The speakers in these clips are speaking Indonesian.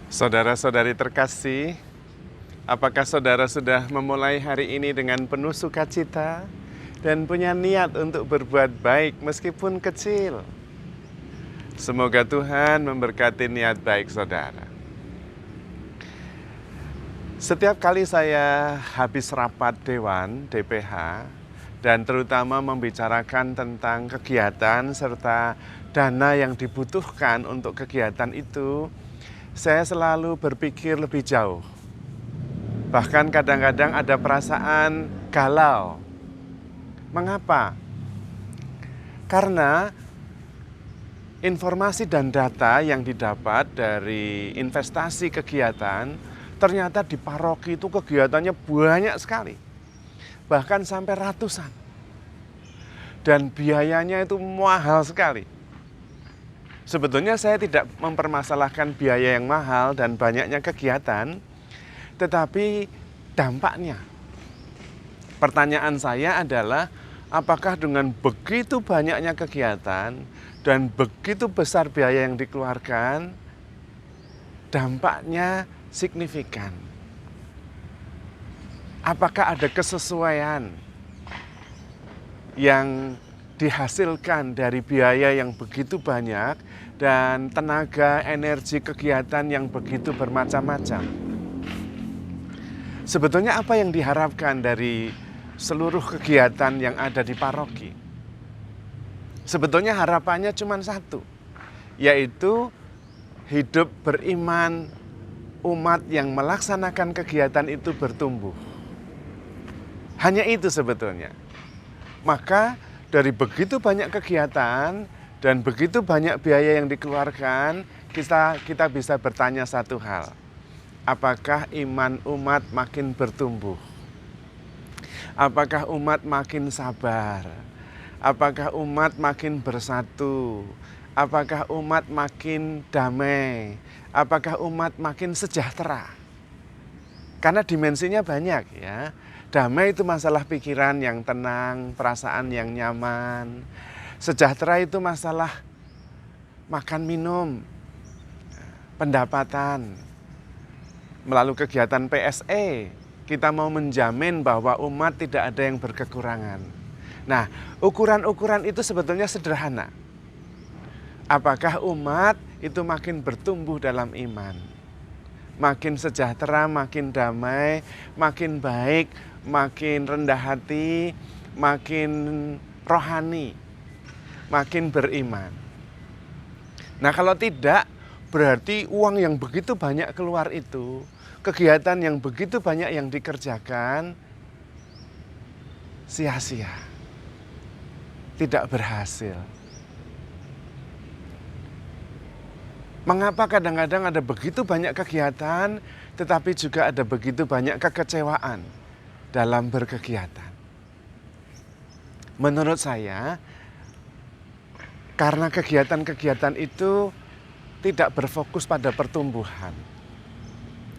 Saudara-saudari terkasih, apakah saudara sudah memulai hari ini dengan penuh sukacita dan punya niat untuk berbuat baik meskipun kecil? Semoga Tuhan memberkati niat baik saudara. Setiap kali saya habis rapat Dewan DPH dan terutama membicarakan tentang kegiatan serta dana yang dibutuhkan untuk kegiatan itu, saya selalu berpikir lebih jauh. Bahkan kadang-kadang ada perasaan galau. Mengapa? Karena informasi dan data yang didapat dari investasi kegiatan, ternyata di paroki itu kegiatannya banyak sekali. Bahkan sampai ratusan. Dan biayanya itu mahal sekali. Sebetulnya saya tidak mempermasalahkan biaya yang mahal dan banyaknya kegiatan, tetapi dampaknya. Pertanyaan saya adalah, apakah dengan begitu banyaknya kegiatan dan begitu besar biaya yang dikeluarkan, dampaknya signifikan? Apakah ada kesesuaian yang dihasilkan dari biaya yang begitu banyak dan tenaga, energi, kegiatan yang begitu bermacam-macam? Sebetulnya apa yang diharapkan dari seluruh kegiatan yang ada di paroki? Sebetulnya harapannya cuma satu, yaitu hidup beriman umat yang melaksanakan kegiatan itu bertumbuh. Hanya itu sebetulnya. Maka dari begitu banyak kegiatan dan begitu banyak biaya yang dikeluarkan, kita bisa bertanya satu hal. Apakah iman umat makin bertumbuh? Apakah umat makin sabar? Apakah umat makin bersatu? Apakah umat makin damai? Apakah umat makin sejahtera? Karena dimensinya banyak ya. Damai itu masalah pikiran yang tenang, perasaan yang nyaman. Sejahtera itu masalah makan minum, pendapatan. Melalui kegiatan PSE, kita mau menjamin bahwa umat tidak ada yang berkekurangan. Nah, ukuran-ukuran itu sebetulnya sederhana. Apakah umat itu makin bertumbuh dalam iman? Makin sejahtera, makin damai, makin baik, makin rendah hati, makin rohani, makin beriman. Nah, kalau tidak, berarti uang yang begitu banyak keluar itu, kegiatan yang begitu banyak yang dikerjakan, sia-sia, tidak berhasil. Mengapa kadang-kadang ada begitu banyak kegiatan, tetapi juga ada begitu banyak kekecewaan dalam berkegiatan? Menurut saya, karena kegiatan-kegiatan itu tidak berfokus pada pertumbuhan.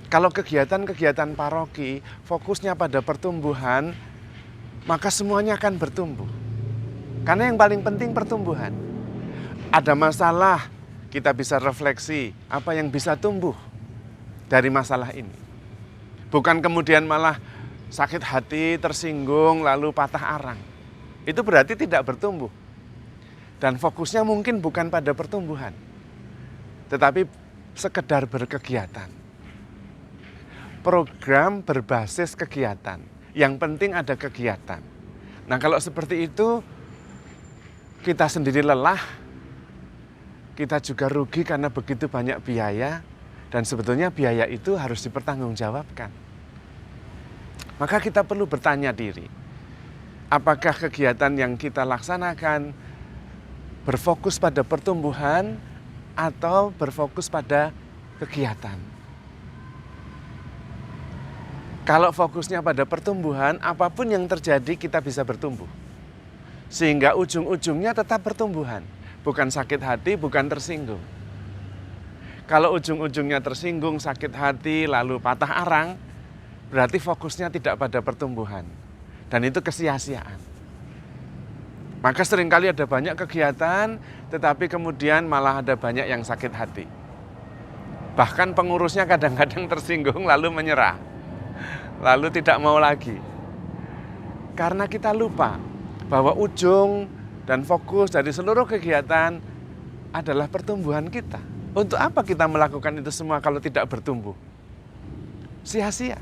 Kalau kegiatan-kegiatan paroki fokusnya pada pertumbuhan, maka semuanya akan bertumbuh. Karena yang paling penting pertumbuhan. Ada masalah, kita bisa refleksi apa yang bisa tumbuh dari masalah ini. Bukan kemudian malah sakit hati, tersinggung, lalu patah arang. Itu berarti tidak bertumbuh. Dan fokusnya mungkin bukan pada pertumbuhan, tetapi sekedar berkegiatan. Program berbasis kegiatan. Yang penting ada kegiatan. Nah, kalau seperti itu, kita sendiri lelah, kita juga rugi karena begitu banyak biaya, dan sebetulnya biaya itu harus dipertanggungjawabkan. Maka kita perlu bertanya diri, apakah kegiatan yang kita laksanakan berfokus pada pertumbuhan atau berfokus pada kegiatan? Kalau fokusnya pada pertumbuhan, apapun yang terjadi kita bisa bertumbuh. Sehingga ujung-ujungnya tetap pertumbuhan. Bukan sakit hati, bukan tersinggung. Kalau ujung-ujungnya tersinggung, sakit hati, lalu patah arang, berarti fokusnya tidak pada pertumbuhan. Dan itu kesia-siaan. Maka seringkali ada banyak kegiatan, tetapi kemudian malah ada banyak yang sakit hati. Bahkan pengurusnya kadang-kadang tersinggung lalu menyerah, lalu tidak mau lagi. Karena kita lupa bahwa ujung dan fokus dari seluruh kegiatan adalah pertumbuhan kita. Untuk apa kita melakukan itu semua kalau tidak bertumbuh? Sia-sia.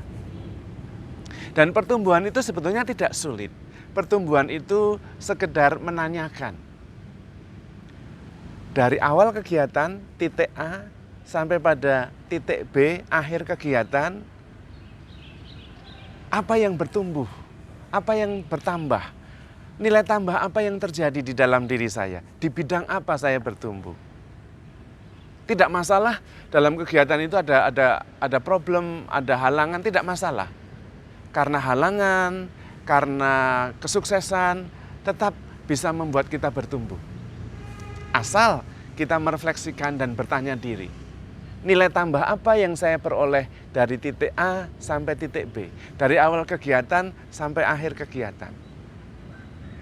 Dan pertumbuhan itu sebetulnya tidak sulit. Pertumbuhan itu sekedar menanyakan. Dari awal kegiatan, titik A, sampai pada titik B, akhir kegiatan, apa yang bertumbuh? Apa yang bertambah? Nilai tambah apa yang terjadi di dalam diri saya? Di bidang apa saya bertumbuh? Tidak masalah dalam kegiatan itu ada problem, ada halangan, tidak masalah. Karena halangan, karena kesuksesan, tetap bisa membuat kita bertumbuh. Asal kita merefleksikan dan bertanya diri. Nilai tambah apa yang saya peroleh dari titik A sampai titik B? Dari awal kegiatan sampai akhir kegiatan.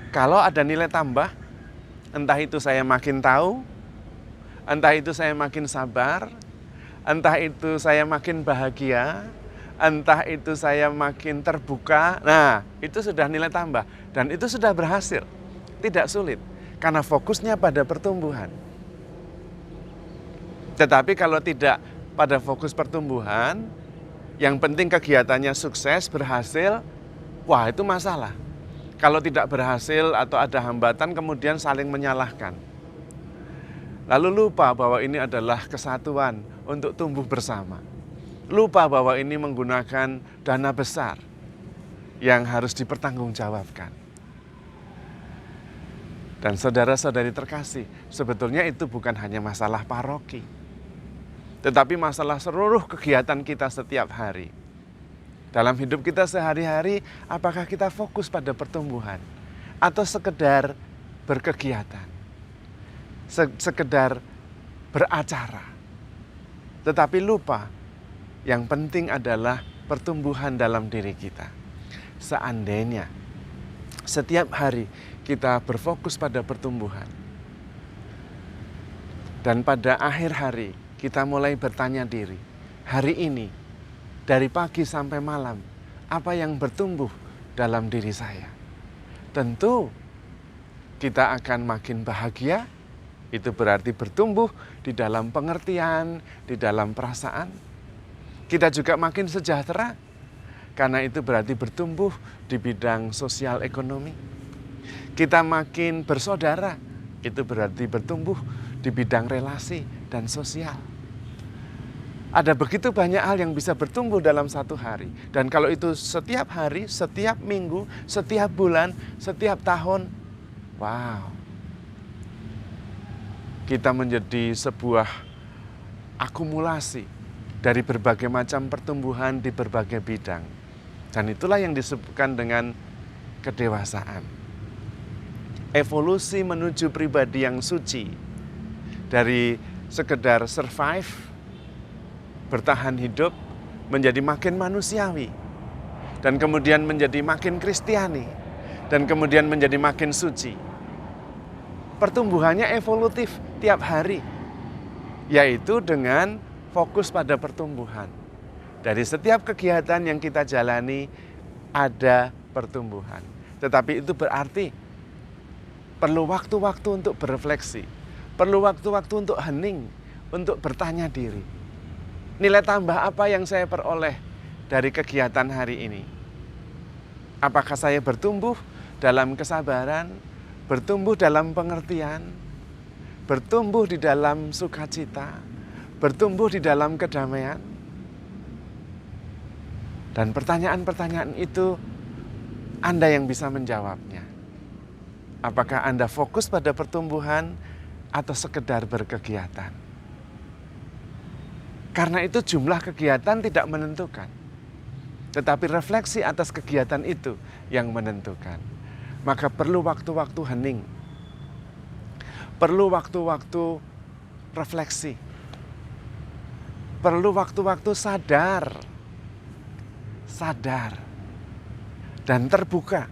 Kalau ada nilai tambah, entah itu saya makin tahu, entah itu saya makin sabar, entah itu saya makin bahagia, entah itu saya makin terbuka. Nah, itu sudah nilai tambah. Dan itu sudah berhasil. Tidak sulit. Karena fokusnya pada pertumbuhan. Tetapi kalau tidak pada fokus pertumbuhan, yang penting kegiatannya sukses, berhasil, wah itu masalah. Kalau tidak berhasil atau ada hambatan kemudian saling menyalahkan. Lalu lupa bahwa ini adalah kesatuan untuk tumbuh bersama. Lupa bahwa ini menggunakan dana besar yang harus dipertanggungjawabkan. Dan saudara-saudari terkasih, sebetulnya itu bukan hanya masalah paroki, tetapi masalah seluruh kegiatan kita setiap hari. Dalam hidup kita sehari-hari, apakah kita fokus pada pertumbuhan atau sekedar berkegiatan? Sekedar beracara, tetapi lupa yang penting adalah pertumbuhan dalam diri kita. Seandainya setiap hari kita berfokus pada pertumbuhan dan pada akhir hari kita mulai bertanya diri, hari ini dari pagi sampai malam apa yang bertumbuh dalam diri saya? Tentu kita akan makin bahagia. Itu berarti bertumbuh di dalam pengertian, di dalam perasaan. Kita juga makin sejahtera, karena itu berarti bertumbuh di bidang sosial ekonomi. Kita makin bersaudara, itu berarti bertumbuh di bidang relasi dan sosial. Ada begitu banyak hal yang bisa bertumbuh dalam satu hari. Dan kalau itu setiap hari, setiap minggu, setiap bulan, setiap tahun, wow. Kita menjadi sebuah akumulasi dari berbagai macam pertumbuhan di berbagai bidang. Dan itulah yang disebutkan dengan kedewasaan. Evolusi menuju pribadi yang suci. Dari sekedar survive, bertahan hidup, menjadi makin manusiawi. Dan kemudian menjadi makin kristiani. Dan kemudian menjadi makin suci. Pertumbuhannya evolutif tiap hari, yaitu dengan fokus pada pertumbuhan. Dari setiap kegiatan yang kita jalani ada pertumbuhan. Tetapi itu berarti perlu waktu-waktu untuk berefleksi, perlu waktu-waktu untuk hening, untuk bertanya diri. Nilai tambah apa yang saya peroleh dari kegiatan hari ini? Apakah saya bertumbuh dalam kesabaran, bertumbuh dalam pengertian, bertumbuh di dalam sukacita, bertumbuh di dalam kedamaian? Dan pertanyaan-pertanyaan itu Anda yang bisa menjawabnya. Apakah Anda fokus pada pertumbuhan atau sekedar berkegiatan? Karena itu jumlah kegiatan tidak menentukan, tetapi refleksi atas kegiatan itu yang menentukan. Maka perlu waktu-waktu hening, perlu waktu-waktu refleksi, perlu waktu-waktu sadar dan terbuka,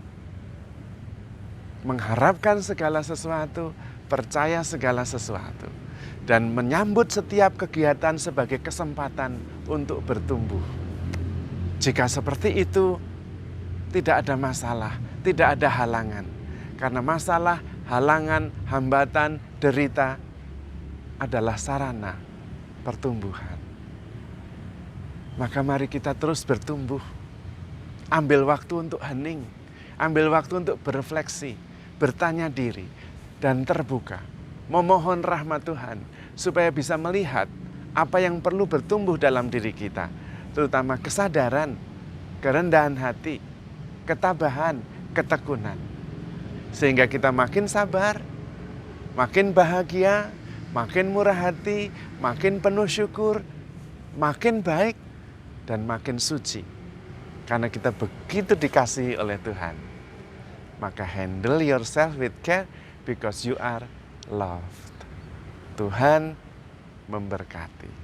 mengharapkan segala sesuatu, percaya segala sesuatu. dan menyambut setiap kegiatan sebagai kesempatan untuk bertumbuh. Jika seperti itu, tidak ada masalah, tidak ada halangan. Karena masalah, halangan, hambatan, derita adalah sarana pertumbuhan. Maka mari kita terus bertumbuh. Ambil waktu untuk hening, ambil waktu untuk berefleksi, bertanya diri, dan terbuka. Memohon rahmat Tuhan supaya bisa melihat apa yang perlu bertumbuh dalam diri kita. Terutama kesadaran, kerendahan hati, ketabahan, ketekunan. Sehingga kita makin sabar, makin bahagia, makin murah hati, makin penuh syukur, makin baik, dan makin suci. Karena kita begitu dikasihi oleh Tuhan. Maka handle yourself with care because you are loved. Tuhan memberkati.